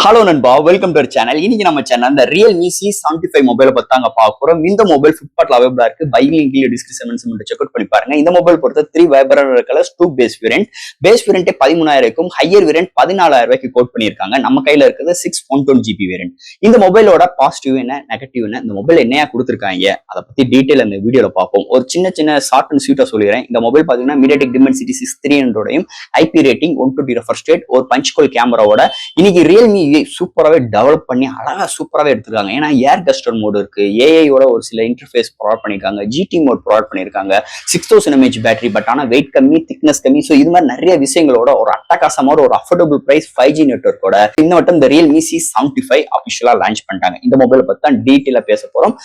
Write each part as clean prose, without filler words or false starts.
Hello நண்பா, welcome to channel. இன்னைக்கு நம்ம சேனல் இந்த Realme C75 மொபைலை பத்தாங்க பார்க்க போறோம். இந்த மொபைல் ஃபிளிப்கார்ட்ல அவைலபிளா இருக்கு. By link description check out பண்ணி பாருங்க. இந்த மொபைல் பொறுத்த 3 vibrant colours, 2 base variant. Base variant 13,000க்கும் ஹையர் வேரியன்ட் 14,000 கோட் பண்ணிருக்காங்க. நம்ம கையில இருக்குது 612GB வேரியன்ட். இந்த மொபைலோட பாசிட்டிவ் என்ன, நெகட்டிவ் என்ன, இந்த மொபைல் என்னையா கொடுத்துருக்காங்க, அதை பத்தி டீடைல் இந்த வீடியோல பார்ப்போம். ஒரு சின்ன ஷார்ட் அண்ட் ஸ்வீட்டா சொல்லிடுறேன். இந்த மொபைல் பாத்தீங்கன்னா MediaTek Dimensity 6300 IP rating 120 refresh rate, ஒரு பஞ்ச் கோல் கேமராவோட இன்னைக்கு Realme சூப்பராகவே டெவலப் பண்ணி அழகா சூப்பராகவே எடுத்துருக்காங்க. ஏன்னா ஏர் கஸ்டர் மோடு இருக்கு, ஏஐயோட ஒரு சில இன்டர்ஃபேஸ் ப்ரொவைட் பண்ணிருக்காங்க, ஜிடி மோட் ப்ரொவைட் பண்ணிருக்காங்க, 6000 mAh பேட்டரி, பட் ஆனால் வெயிட் கம்மி, திக்னஸ் கம்மி. ஸோ இது மாதிரி நிறைய விஷயங்களோட ஒரு அட்டகாசமான ஒரு அஃபோர்டபுள் பிரைஸ் 5G நெட்வொர்க்கோட இந்த வட்டம் இந்த Realme C75 அபிஷியலா லான்ச் பண்ணிட்டாங்க. இந்த மொபைலை பத்தி தான் டீட்டெயிலா பேச போறோம்.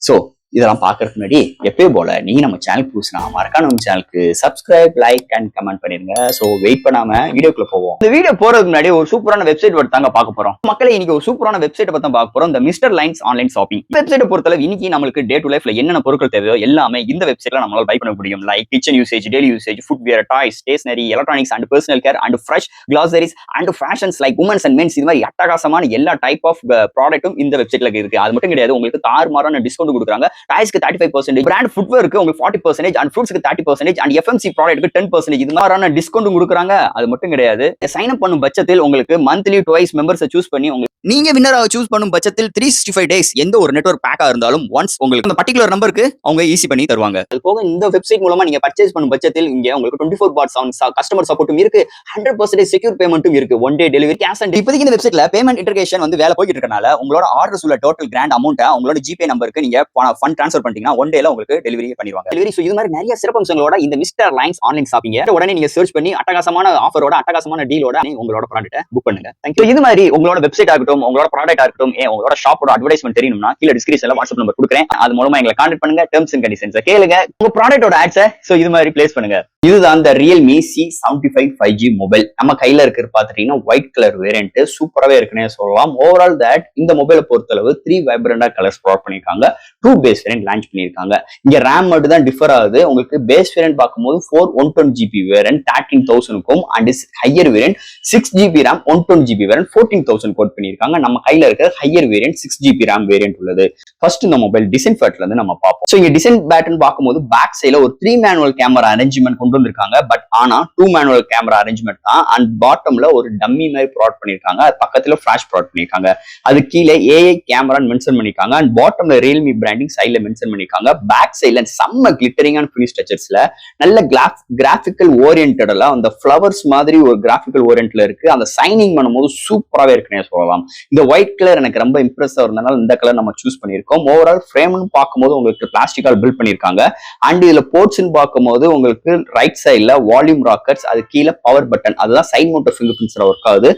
ஸோ இதெல்லாம் பாக்குறதுக்கு முன்னாடி எப்பயும் போல நீங்க நம்ம சேனல் புதுசுனா மறக்காம நம்ம சேனலுக்கு சப்ஸ்கிரைப், லைக் அண்ட் கமெண்ட் பண்ணிருங்க. சோ வெயிட் பண்ணாம வீடியோக்குள்ள போவோம். இந்த வீடியோ போறதுக்கு முன்னாடி ஒரு சூப்பரான வெப்சைட் தாங்க பார்க்க போறோம். மக்களே, இன்னைக்கு ஒரு சூப்பரான வெப்சைட் பத்தி பார்க்க போறோம். இந்த மிஸ்டர் லைன்ஸ் ஆன்லைன் ஷாப்பிங் வெப்சைட்டை பொறுத்தளவு இன்னைக்கு நம்மளுக்கு டே டு லைஃப்ல என்னென்ன பொருட்கள் தேவையோ எல்லாமே இந்த வெப்சைட்ல நம்மளால பை பண்ண முடியும். Like kitchen usage, daily usage, footwear, toys, stationery, electronics and personal care and fresh groceries and fashions like women's and men's. இது மாதிரி அட்டகாசமான எல்லா டைப் ஆஃப் ப்ராடக்ட்டும் இந்த வெப்சைட்ல இருக்கு. அது மட்டும் கிடையாது, உங்களுக்கு தாறுமாறான டிஸ்கவுண்ட் கொடுக்குறாங்க. டாய்ஸ்க்கு 35%, பிராண்ட் ஃபுட்வேருக்கு உங்களுக்கு 40% அண்ட் ஃப்ரூட்ஸ்க்கு 30% அண்ட் FMC ப்ராடக்ட்க்கு 10%. இது மாதிரியான டிஸ்கவுண்ட் கொடுக்குறாங்க. அது மட்டும் கிடையாது, சைன் அப் பண்ணும் பட்சத்தில் உங்களுக்கு மந்த்லி ட்வைஸ் மெம்பர்ஸை சூஸ் பண்ணி நீங்க வின்னராக சூஸ் பண்ணும் பட்சத்தில் 365 டேஸ் எந்த ஒரு நெட்வொர்க் பேக்கா இருந்தாலும் ஒன்ஸ் உங்களுக்கு அந்த பர்டிகுலர் நம்பருக்கு அவங்க ஈஸி பண்ணி தருவாங்க. அது போக இந்த வெப்சைட் மூலமா நீங்க பர்ச்சேஸ் பண்ணும் பட்சத்தில் இங்க உங்களுக்கு 24/7 கஸ்டமர் சப்போர்ட்டும் இருக்கு, 100% செக்யூர் பேமெண்ட்டும் இருக்கு, one day delivery, cash and இப்போதைக்கு இந்த வெப்சைட்ல பேமெண்ட் இன்டர்கேஷன் வேலை போயிட்டு இருக்கனால உங்களோட ஆர்டர்ஸ் உள்ள டோட்டல் கிராண்ட் அமௌண்ட்டை உங்களோட ஜிபே நம்பருக்கு நீங்க ஃபண்ட் ட்ரான்ஸ்ஃபர் பண்ணிட்டீங்கன்னா ஒன் டேல உங்களுக்கு டெலிவரி பண்ணிடுவாங்க. டெலிவரி இது மாதிரி நிறைய சிறப்பம்சங்களோட இந்த மிஸ்டர் லைன்ஸ் ஆன்லைன் ஷாப்பிங் உடனே நீங்க சர்ச் பண்ணி அட்டகாசமான ஆஃபரோட, அட்டகாசமான டீலோட உங்களோட ப்ராடக்ட்டை புக் பண்ணுங்க. தேங்க்யூ. இது மாதிரி உங்களோட வெப்சைட் ஆகட்டும், உங்களோட ப்ராடக்ட் ஆகட்டும், உங்களோட ஷாப்போட அட்வர்டைஸ்மெண்ட் தெரியணும்னா கீழ டிஸ்கிரிப்ஷன்ல வாட்ஸ்அப் நம்பர் கொடுக்குறேன். அது மூலமா எங்களை கான்டாக்ட் பண்ணுங்க. டெர்ம்ஸ் அண்ட் கண்டிஷன்ஸ் கேளுங்க, உங்க ப்ராடக்ட்டோட ஆட்ஸை இது மாதிரி பிளேஸ் பண்ணுங்க. இதுதான் இந்த Realme C75 5G மொபைல். நம்ம கையில இருக்கிறது பாத்துட்டீங்கன்னா ஒயிட் கலர் வேரியன்ட், சூப்பராகவே இருக்குன்னே சொல்லலாம். ஓவரால் தட் இந்த மொபைலை பொறுத்தளவு 3 வைப்ரண்டா கலர்ஸ் ப்ரொவைட் பண்ணிருக்காங்க. 2 பேஸ் வேரியன்ட் லான்ச் பண்ணிருக்காங்க. இங்க ரேம் மட்டும் தான் டிஃபர் ஆகுது. உங்களுக்கு பேஸ் வேரியன்ட் பார்க்கும்போது 4/120GB வேரியன்ட் 13,000க்கும் and higher variant 6GB RAM 120GB variant 14,000 quote பண்ணிருக்காங்க. நம்ம கையில இருக்கிற higher variant 6GB RAM variant உள்ளது. ஃபர்ஸ்ட் இந்த மொபைல் டிசைன் பேட்டர்ல இருந்து நம்ம பார்ப்போம். சோ இங்க டிசைன் பேட்டர்ன் பார்க்கும்போது பேக் சைடுல ஒரு 3 மேனுவல் கேமரா அரேஞ்ச்மெண்ட் கொண்டு வந்திருக்காங்க. பட் ஆனா 2 மேனுவல் கேமரா அரேஞ்ச்மெண்ட் தான். அண்ட் பாட்டம்ல ஒரு டம்மி மாதிரி ப்ரொவைட் பண்ணிருக்காங்க. அது பக்கத்துல ஃபிளாஷ் ப்ரொவைட் பண்ணிருக்காங்க. அது கீழே AI கேமரான்னு மென்ஷன் பண்ணிருக்காங்க. அண்ட் பாட்டம்ல Realme பிராண்டிங் சைடுல மென்ஷன் பண்ணிருக்காங்க. பேக் சைடுல செம்ம கிளிட்டரிங் அண்ட் ஃபினிஷ் டச்சர்ஸ்ல நல்ல கிராஃபிக்கல் ஓரியன்டட்ல அந்த ஃபிளவர்ஸ் மாதிரி ஒரு கிராஃபிக்கல் ஓரியன்ட்ல இருக்கு. அந்த சைனிங் பண்ணும்போது சூப்பராகவே இருக்குன்னே சொல்லலாம். இந்த ஒயிட் கலர் எனக்கு ரொம்ப இம்ப்ரெஸ் இருந்தனால இந்த கலர் நம்ம சூஸ் பண்ணிருக்கோம். ஓவரால் ஃப்ரேம்னு பார்க்கும்போது உங்களுக்கு பிளாஸ்டிக்கால் பில்ட் பண்ணிருக்காங்க. அண்ட் இதுல போர்ட்ஸ்ன்னு பார்க்கும்போது உங்களுக்கு ரைட் சைட்ல வால்யூம் ராக்கெட்ஸ், அது கீழே பவர் பட்டன், அதுதான் சைட் மவுண்டட் ஃபிங்கர் பிரிண்ட்ஸ்ல ஒர்க் ஆகுது.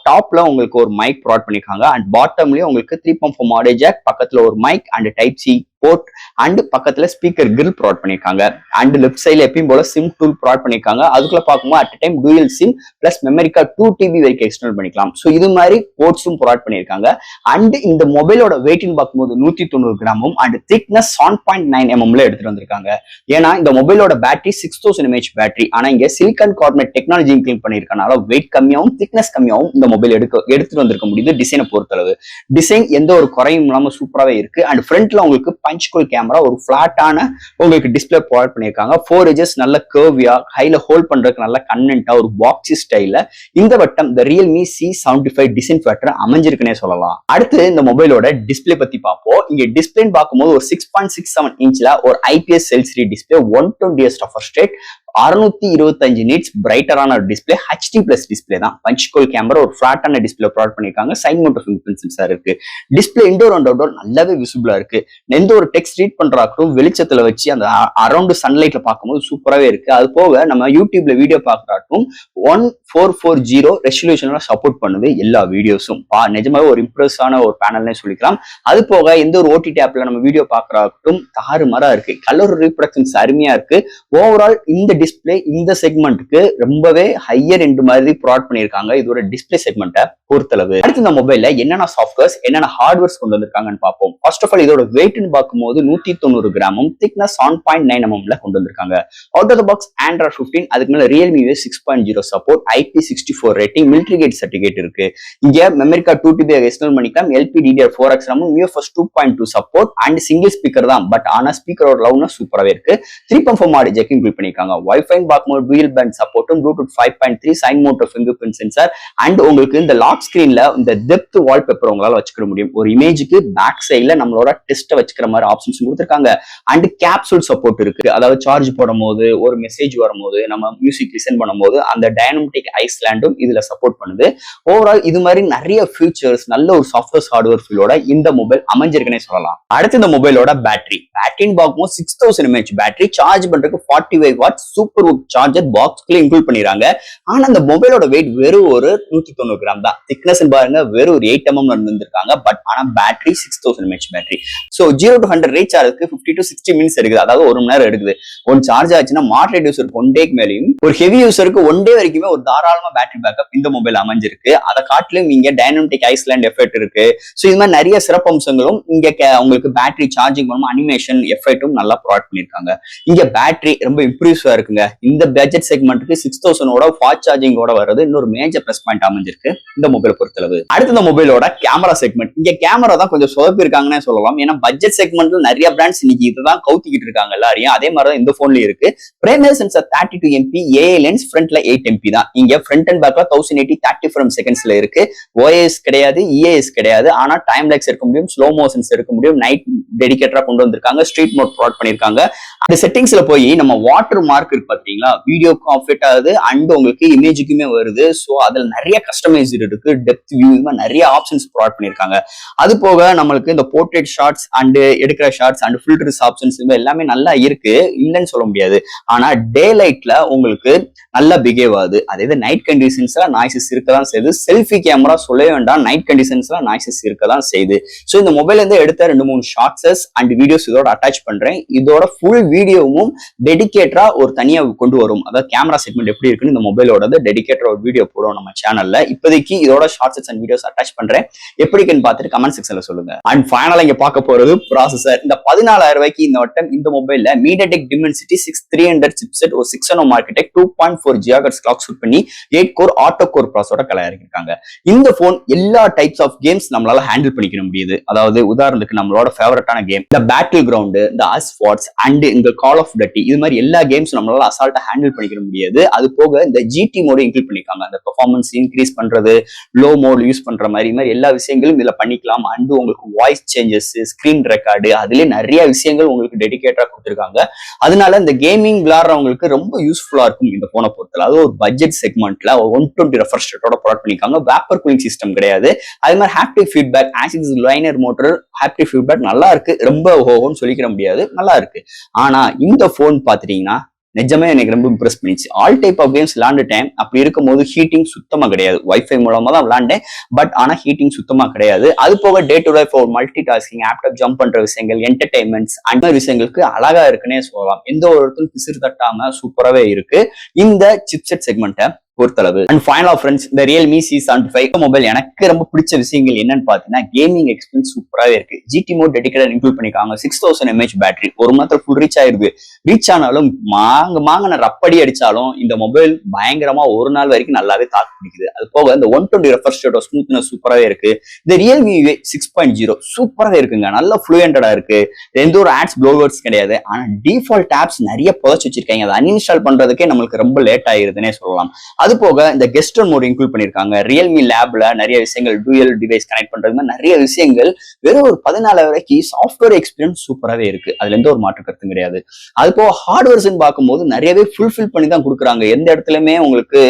டாப்ல உங்களுக்கு ஒரு மைக் ப்ரொவைட் பண்ணிருக்காங்க. அண்ட் பாட்டம்லயும் உங்களுக்கு 3.4 ஆடியோ ஜாக், பக்கத்துல ஒரு mic and type C port அண்ட் பக்கத்துல ஸ்பீக்கர் கிரில் ப்ரொவைட் பண்ணிருக்காங்க. அண்ட் லெஃப்ட் சைட்ல எப்பயும் போல சிம் டூல் ப்ரொவைட் பண்ணிருக்காங்க. அதுக்குள்ள பார்க்கும்போது at time dual SIM plus memory card 2TB வரைக்கும் எக்ஸ்டெண்ட் பண்ணிக்கலாம். ஸோ இது மாதிரி போர்ட்ஸும் ப்ரொவைட் பண்ணிருக்காங்க. அண்ட் இந்த மொபைலோட வெயிட்னு பார்க்கும்போது 190 கிராமும் அண்ட் திக்னஸ் 7.9 mm எடுத்துட்டு வந்திருக்காங்க. ஏன்னா இந்த மொபைலோட பேட்டரி 6000 mAh பேட்டரி. ஆனா இங்க சிலிகான் கார்பனேட் டெக்னாலஜி இன்க்ளூட் பண்ணிருக்கனால வெயிட் கம்மியாகவும் திக்னஸ் கம்மியாகவும் இந்த மொபைல் எடுத்துட்டு வந்திருக்க முடியுது. டிசைனை பொறுத்தளவு டிசைன் எந்த ஒரு குறையும் இல்லாம சூப்பராகவே இருக்கு. அண்ட் ஃப்ரண்ட்ல உங்களுக்கு பஞ்ச் கோல் கேமரா, ஒரு பிளாட்டான உங்களுக்கு டிஸ்பிளே ப்ரொவைட் பண்ணிருக்காங்க. 4 edges நல்ல கர்வியா, கையில ஹோல்ட் பண்றதுக்கு நல்ல கன்வென்ட்டா ஒரு பாக்ஸி ஸ்டைல்ல இந்த வட்டம் இந்த Realme C75 டிசைன் பேட்டர் அமைஞ்சிருக்குன்னே சொல்லலாம். அடுத்து இந்த மொபைலோட டிஸ்பிளே பத்தி பார்ப்போம். இங்க டிஸ்பிளே பார்க்கும்போது ஒரு 6.67 இன்ச்ல ஒரு IPS LCD display, 120Hz refresh rate, 625 nits பிரைட்டரான டிஸ்பிளே, HD+ டிஸ்பிளே தான். பஞ்ச் கோல் கேமரா, ஒரு ஃபிளாட்டான டிஸ்பிளே ப்ரொவைட் பண்ணிருக்காங்க. Side mounted finger print sensor இருக்கு. டிஸ்பிளே இன்டோர் அண்ட் அவுட்டோர் நல்லாவே விசிபிளா இருக்கு. எந்த ஒரு டெக்ஸ்ட் ரீட் பண்றாக்கும் வெளிச்சத்துல வச்சு அந்த அரௌண்ட் சன்லைட்ல பார்க்கும்போது சூப்பராகவே இருக்கு. அது போக நம்ம யூடியூப்ல வீடியோ பார்க்கறாக்கும் 1440 ரெசல்யூஷன்ல சப்போர்ட் பண்ணுது எல்லா வீடியோஸும். நிஜமாவே ஒரு இம்ப்ரெஸ்ஸான ஒரு பேனல்னே சொல்லிக்கலாம். அது போக எந்த ஒரு OTT ஆப்ல நம்ம வீடியோ பார்க்கறாக்கும் தாறுமாறா இருக்கு. கலர் ரீப்ரொடக்ஷன்ஸ் அருமையா இருக்கு. ஓவரால் இந்த டிஸ்பிளே இந்த செக்மெண்ட்டுக்கு ரொம்பவே ஹையர் எண்ட் மாதிரி ப்ரொவைட் பண்ணியிருக்காங்க இதோட டிஸ்பிளே செக்மெண்ட்டை பொறுத்தளவு. அடுத்து இந்த மொபைல்ல என்னென்ன சாஃப்ட்வேர்ஸ் என்னென்ன ஹார்ட்வேர்ஸ் கொண்டு வந்திருக்காங்கன்னு பார்ப்போம். ஃபர்ஸ்ட் ஆஃப் ஆல் இதோட வெயிட்னு பார்க்கும்போது 190 கிராமும் திக்னஸ் 7.9 mm கொண்டு வந்திருக்காங்க. Out of the box Android 15, அதுக்கு மேல Realme 6.0 support, IP64 rating, military grade certificate இருக்கு. இங்க மெமரி கார்டு 2TB எக்ஸ்டர்னல் பண்ணிக்கலாம், LPDDR4X RAM, UFS 2.2 support and single speaker தான். பட் ஆனா ஸ்பீக்கரோட லவுட்னஸ் சூப்பராவே இருக்கு. 3.4 ஆடியோ ஜாக் இன்க்ளூட் பண்ணிருக்காங்க. வைஃபை பார்க்கும்போது டூயல் பேண்ட் சப்போர்ட்டும், Bluetooth 5.3, சைன் மோட்டர் ஃபிங்கர் பிரிண்ட் சென்சார் அண்ட் உங்களுக்கு இந்த லாக் ஸ்கிரீன்ல இந்த டெப்த் வால்பேப்பர் உங்களால வச்சுக்க முடியும். ஒரு இமேஜுக்கு பேக் சைட்ல நம்மளோட டெஸ்ட்டை வச்சுக்கிற மாதிரி ஆப்ஷன்ஸ் கொடுத்துருக்காங்க. அண்ட் கேப்சூல் சப்போர்ட் இருக்கு. அதாவது சார்ஜ் போடும் போது, ஒரு மெசேஜ் வரும்போது, நம்ம மியூசிக் லிசன் பண்ணும்போது அந்த டைனமிக் ஐஸ்லாண்டும் இதுல சப்போர்ட் பண்ணுது. ஓவரால் இது மாதிரி நிறைய ஃபீச்சர்ஸ், நல்ல ஒரு சாஃப்ட்வேர் ஹார்ட்வேர் ஃபீலோட இந்த மொபைல் அமைஞ்சிருக்குன்னே சொல்லலாம். அடுத்து இந்த மொபைலோட பேட்டரின்னு பார்க்கும்போது 6000 mAh பேட்டரி, சார்ஜ் பண்றதுக்கு 45 வாட் சூப்பர் சார்ஜர் பாக்ஸ்க்குள்ள இன்க்ளூட் பண்ணிடுறாங்க. ஆனா அந்த மொபைலோட வெயிட் வெறும் ஒரு 190 கிராம் தான். திக்னஸ் பாருங்க வெறும் ஒரு 8 mm இருந்திருக்காங்க. பட் ஆனா battery 6000 mAh battery. So 0 to 100 reach ஆகிறதுக்கு 50 to 60 மினிட்ஸ் எடுக்குது. அதாவது ஒரு மணி நேரம் எடுக்குது. ஒன் சார்ஜ் ஆச்சுன்னா மாடரேட் யூசருக்கு 1 டேக்கு மேலேயும், ஒரு ஹெவி யூசருக்கு 1 டே வரைக்குமே ஒரு தாராளமா பேட்டரி பேக்கப் இந்த மொபைல் அமைஞ்சிருக்கு. அதை காட்டிலும் இங்க டைனமிக் ஐஸ்லாண்ட் எஃபெக்ட் இருக்கு. சோ இது மாதிரி நிறைய சிறப்பம்சங்களும் இங்க உங்களுக்கு பேட்டரி சார்ஜிங் பண்ணும், அனிமேஷன் எஃபெக்டும் நல்லா ப்ரொவைட் பண்ணிருக்காங்க. இங்க பேட்டரி ரொம்ப இம்ப்ரூவ்ஸா இருக்குங்க. இந்த பட்ஜெட் செக்மெண்ட்டுக்கு 6000 ஃபாஸ்ட் சார்ஜிங்கோட வருது இன்னொரு மேஜர் பிளஸ் பாயிண்ட் அமைஞ்சிருக்கு இந்த மொபைல் பொறுத்தளவு. அடுத்து இந்த மொபைலோட கேமரா செக்மெண்ட். இங்க கேமரா தான் கொஞ்சம் சொதப்பி இருக்காங்கன்னு சொல்லலாம். ஏன்னா பட்ஜெட் செக்மெண்ட்ல நிறைய பிராண்ட்ஸ் இன்னைக்கு இதுதான் கவுத்திக்கிட்டு இருக்காங்க எல்லாரையும். அதே மாதிரி தான் இந்த போன்லயும் இருக்கு. Primary sensor 32 MP, AI lens ஃப்ரண்ட்ல 8 MP தான். இங்க ஃப்ரண்ட் அண்ட் பேக்ல 1080 30 frames செகண்ட்ஸ்ல இருக்கு. OIS கிடையாது, EAS கிடையாது. ஆனா டைம் லேக்ஸ் இருக்க முடியும், ஸ்லோ மோஷன்ஸ் இருக்க முடியும். நைட் டெடிகேட்டரா கொண்டு வந்திருக்காங்க. ஸ்ட்ரீட் மோட் ப்ரொவைட் பண்ணிருக்காங்க. அந்த செட்டிங்ஸ்ல போய் நம்ம வாட்டர் மார்க் இருக்கு பாத்தீங்களா, வீடியோக்கும் அஃபெக்ட் ஆகுது அண்ட் உங்களுக்கு இமேஜுக்குமே வருது. சோ அதுல நிறைய கஸ்டமைஸ்ட் இருக்கு. டெப்த் வியூ நிறைய ஆப்ஷன்ஸ் ப்ரொவைட் பண்ணிருக்காங்க. அது போக நம்மளுக்கு இந்த போர்ட்ரேட் ஷாட்ஸ் அண்ட் எடுக்கிற ஷாட்ஸ் அண்ட் ஃபில்டர்ஸ் ஆப்ஷன்ஸ் எல்லாமே நல்லா இருக்கு, இல்லைன்னு சொல்ல முடியாது. ஆனா டே லைட்ல உங்களுக்கு நல்லா பிஹேவ் ஆகுது. அதே நைட் கண்டிஷன்ஸ்ல நாய்ஸஸ் இருக்கதான் செய்யுது. செல்ஃபி கேமரா சொல்லவே வேண்டாம், நைட் கண்டிஷன்ஸ்ல நாய்ஸஸ் இருக்கதான் செய்யுது. சோ இந்த மொபைல்ல இருந்து எடுத்த 2-3 ஷார்ட்ஸஸ் அண்ட் வீடியோஸ் இதோட அட்டாச் பண்றேன். இதோட ஃபுல் வீடியோவும் டெடிகேட்டரா ஒரு தனியா கொண்டு வரும். அதாவது கேமரா செக்மெண்ட் எப்படி இருக்குன்னு இந்த மொபைலோட டெடிகேட்டரா ஒரு வீடியோ போடுவோம் நம்ம சேனல்ல. இப்போதைக்கு இதோட ஷார்ட்ஸஸ் அண்ட் வீடியோஸ் அட்டாச் பண்றேன். எப்படின்னு பார்த்துட்டு கமெண்ட் செக்ஷன்ல சொல்லுங்க. அண்ட் ஃபைனலா இங்க பார்க்க போறது ப்ராசஸர். இந்த 14000 ரூபாய்க்கு இந்த வட்டம் இந்த மொபைல்ல MediaTek Dimensity 6300 சிப்செட், ஒரு 6 nm architect, 2.4 GHz clock speed பண்ணி 8 கோர் ஆட்டோ கோர் ப்ராசஸரோட கலையாயிருக்காங்க. இந்த போன் எல்லா டைப்ஸ் ஆஃப் கேம்ஸ் நம்மளால ஹேண்டில் பண்ணிக்க முடியுது. அதாவது உதாரணத்துக்கு நம்மளோட ஃபேவரட்டான கேம் இந்த பேட்டில் கிரவுண்ட், இந்த அஸ்வாட்ஸ் அண்ட் இந்த கால் ஆஃப் டட்டி, இது மாதிரி எல்லா கேம்ஸ் நம்மளால அசால்ட்டா ஹேண்டில் பண்ணிக்க முடியாது. அது போக இந்த GT மோடு இன்க்ளூட் பண்ணிருக்காங்க. அந்த பெர்ஃபார்மன்ஸ் இன்க்ரீஸ் பண்றது, லோ மோட் யூஸ் பண்ற மாதிரி எல்லா விஷயங்களும் இதுல பண்ணிக்கலாம். அண்ட் உங்களுக்கு வாய்ஸ் சேஞ்சஸ், ஸ்கிரீன் ரெக்கார்டு, அதுலயே நிறைய விஷயங்கள் உங்களுக்கு டெடிகேட்டரா கொடுத்துருக்காங்க. அதனால இந்த கேமிங் விளையாடுறவங்களுக்கு ரொம்ப யூஸ்ஃபுல்லா இருக்கும் இந்த போனை பொறுத்தல. அது ஒரு பட்ஜெட் செக்மெண்ட்ல 120 ரெஃப்ரெஷ் ரேட்டோட ப்ரொவைட் பண்ணிருக்காங்க. வேப்பர் கூலிங் சிஸ்டம் கிடையாது. அது மாதிரி haptic feedback, axis liner motor haptic feedback நல்லா இருக்கு. ரொம்ப ஹோன்னு சொல்லிக்கிற முடியாது, நல்லா இருக்கு. ஆனா இந்த போன் பாத்துட்டீங்கன்னா நிஜமே எனக்கு ரொம்ப இம்ப்ரெஸ் பண்ணிச்சு. ஆல் டைப் ஆஃப் கேம்ஸ் விளையாண்டுட்டேன். அப்படி இருக்கும்போது ஹீட்டிங் சுத்தமா கிடையாது. வைஃபை மூலமா தான் விளையாண்டேன். பட் ஆனா ஹீட்டிங் சுத்தமா கிடையாது. அது போக day to day for multitasking, app to app jump பண்ற விஷயங்கள், என்டர்டைன்மெண்ட்ஸ் அந்த மாதிரி விஷயங்களுக்கு அழகா இருக்குன்னே சொல்லலாம். எந்த ஒரு இடத்துல பிசிறு தட்டாம சூப்பராகவே இருக்கு இந்த சிப்செட் செக்மெண்ட்டை பொறுத்தளவு. அண்ட் ஃபைனலா ஃப்ரெண்ட்ஸ், இந்த Realme C75 மொபைல் எனக்கு ரொம்ப பிடிச்ச விஷயங்கள் என்னன்னு பாத்தீங்கன்னா கேமிங் எக்ஸ்பீரியன்ஸ் சூப்பராகவே இருக்கு. GT மோட் டெடிகேட்டட் இன்க்ளூட் பண்ணிருக்காங்க. 6000 mAh பேட்டரி, ஒரு மாதத்துல ஃபுல் ரீச் ஆயிருது. ரீச் ஆனாலும் மாங்க ரப்படி அடிச்சாலும் இந்த மொபைல் பயங்கரமா ஒரு நாள் வரைக்கும் நல்லாவே தாக்கு பிடிக்குது. அது போக இந்த 120 ரெஃப்ரெஷ் ரேட்டோட ஸ்மூத்னஸ் சூப்பராகவே இருக்கு. இந்த Realme 6.0 சூப்பராகவே இருக்குங்க. நல்ல ஃப்ளூயண்டடா இருக்கு. எந்த ஒரு ஆட்ஸ் ப்ளோவர்ஸ் கிடையாது. ஆனா டிஃபால்ட் ஆப்ஸ் நிறைய புதைச்சு வச்சிருக்காங்க. அதை அன்இன்ஸ்டால் பண்றதுக்கே நம்மளுக்கு ரொம்ப லேட் ஆயிருதுன்னே சொல்லலாம். அது போக இந்த கெஸ்ட் மோட் இன்க்ளூட் பண்ணிருக்காங்க. Realme லேப்ல நிறைய விஷயங்கள், டூயல் டிவைஸ் கனெக்ட் பண்றது நிறைய விஷயங்கள் வெறும் ஒரு 14000 ரூபாய்க்கு சாஃப்ட்வேர் எக்ஸ்பீரியன்ஸ் சூப்பராகவே இருக்கு. அதுல எந்த ஒரு மாற்று கருத்தும் கிடையாது. அது போக ஹார்ட்வேர்ஸ் பார்க்கும்போது நிறையவே ஃபுல்ஃபில் பண்ணி தான் கொடுக்குறாங்க. எந்த இடத்துலயுமே உங்களுக்கு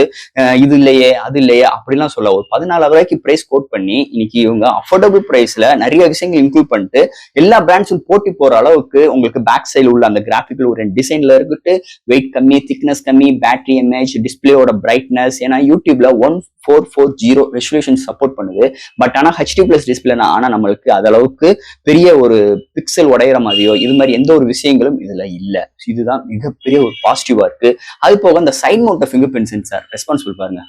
இது இல்லையே அது இல்லையே அப்படிலாம் சொல்ல, ஒரு 14000 ரூபாய்க்கு பிரைஸ் கோட் பண்ணி இன்னைக்கு இவங்க அஃபோர்டபுள் பிரைஸ்ல நிறைய விஷயங்கள் இன்க்ளூட் பண்ணிட்டு எல்லா பிராண்ட்ஸும் போட்டி போற அளவுக்கு உங்களுக்கு பேக் சைடு உள்ள அந்த கிராஃபிக்கல் ஒரு டிசைன்ல இருக்கிட்டு வெயிட் கம்மி, திக்னஸ் கம்மி, பேட்டரி எம்ஏஹெச், டிஸ்பிளேயோட பிரைட் பிரைட்னஸ், ஏன்னா யூடியூப்ல 1440 ரெசல்யூஷன் சப்போர்ட் பண்ணுது. பட் ஆனா HD+ டிஸ்பிளே ஆனா நம்மளுக்கு அது அளவுக்கு பெரிய ஒரு பிக்சல் உடையிற மாதிரியோ இது மாதிரி எந்த ஒரு விஷயங்களும் இதுல இல்ல. இதுதான் மிகப்பெரிய ஒரு பாசிட்டிவா இருக்கு. அது போக இந்த side mount finger print sensor responsible பாருங்க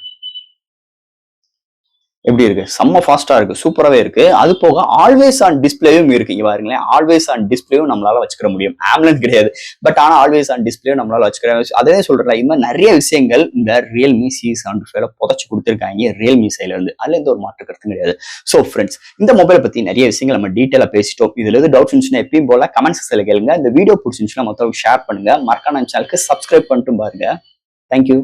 எப்படி இருக்கு, செம்ம ஃபாஸ்டா இருக்கு, சூப்பராகவே இருக்கு. அது போக ஆல்வேஸ் ஆன் டிஸ்பிளேயும் இருக்கு. இங்க பாருங்களேன், ஆல்வேஸ் ஆன் டிஸ்பிளேயும் நம்மளால வச்சுக்கிற முடியும். ஆம்லெட் கிடையாது, பட் ஆனா ஆல்வேஸ் ஆன் டிஸ்பிளேயும் நம்மளால வச்சுக்கிற. அதே சொல்றேன், இந்த மாதிரி நிறைய விஷயங்கள் இந்த Realme C75 புதைச்சு கொடுத்துருக்காங்க Realme சைட்ல இருந்து. அதுல எந்த ஒரு மாற்று கருத்தும் கிடையாது. ஸோ ஃப்ரெண்ட்ஸ், இந்த மொபைலை பத்தி நிறைய விஷயங்கள் நம்ம டீட்டெயிலா பேசிட்டோம். இதுல எது டவுட்ஸ் இருந்துச்சுன்னா எப்பயும் போல கமெண்ட் செக்ஷன்ல கேளுங்க. இந்த வீடியோ பிடிச்சிருந்துச்சுன்னா மொத்தம் ஷேர் பண்ணுங்க. மறக்காம சேனலுக்கு சப்ஸ்கிரைப் பண்ணிட்டு பாருங்க. தேங்க்யூ.